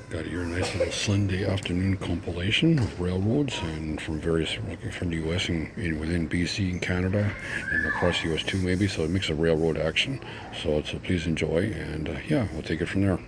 Got your nice little Sunday afternoon compilation of railroads and from various, like, from the U.S. and within BC and Canada and across the U.S. too, maybe. So it makes a railroad action. So it's please enjoy, and yeah, we'll take it from there.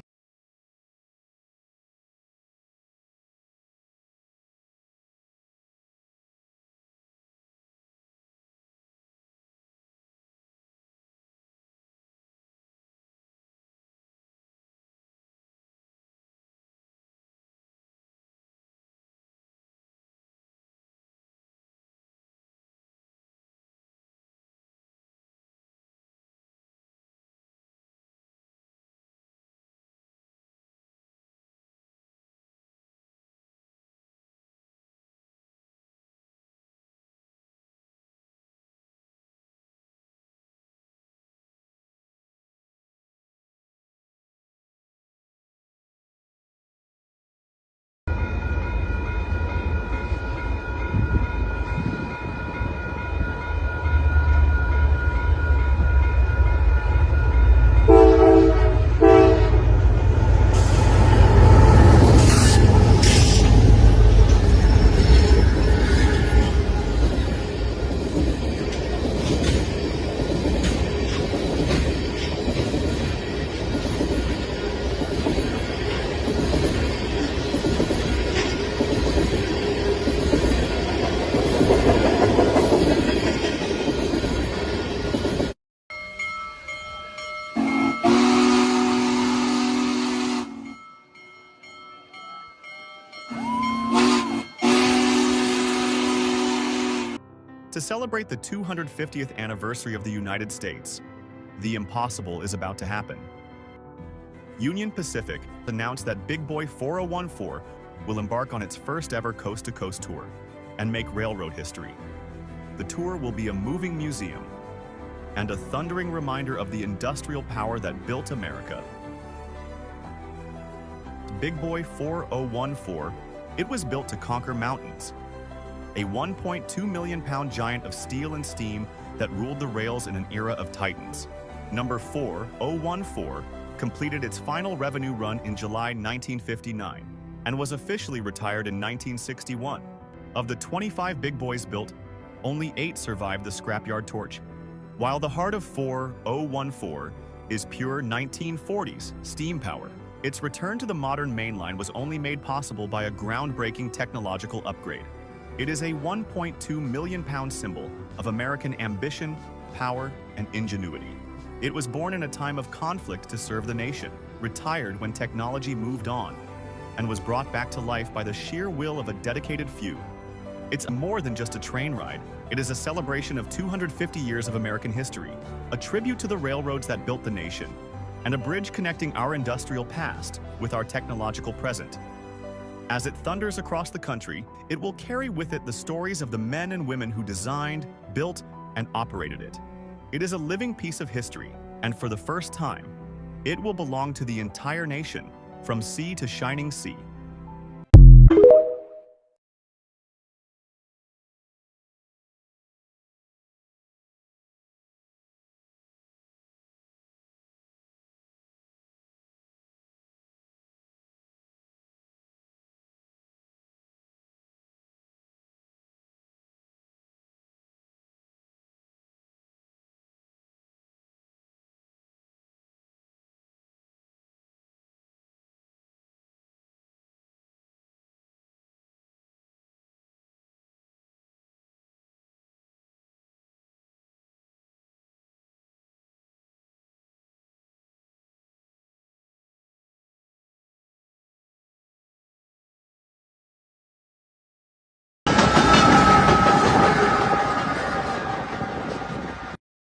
To celebrate the 250th anniversary of the United States, the impossible is about to happen. Union Pacific announced that Big Boy 4014 will embark on its first ever coast-to-coast tour and make railroad history. The tour will be a moving museum and a thundering reminder of the industrial power that built America. Big Boy 4014, it was built to conquer mountains. A 1.2 million pound giant of steel and steam that ruled the rails in an era of titans. Number 4014 completed its final revenue run in July 1959 and was officially retired in 1961. Of the 25 big boys built, only 8 survived the scrapyard torch. While the heart of 4014 is pure 1940s steam power, its return to the modern mainline was only made possible by a groundbreaking technological upgrade. It is a 1.2 million pound symbol of American ambition, power, and ingenuity. It was born in a time of conflict to serve the nation, retired when technology moved on, and was brought back to life by the sheer will of a dedicated few. It's more than just a train ride. It is a celebration of 250 years of American history, a tribute to the railroads that built the nation, and a bridge connecting our industrial past with our technological present. As it thunders across the country, it will carry with it the stories of the men and women who designed, built, and operated it. It is a living piece of history, and for the first time, it will belong to the entire nation, from sea to shining sea.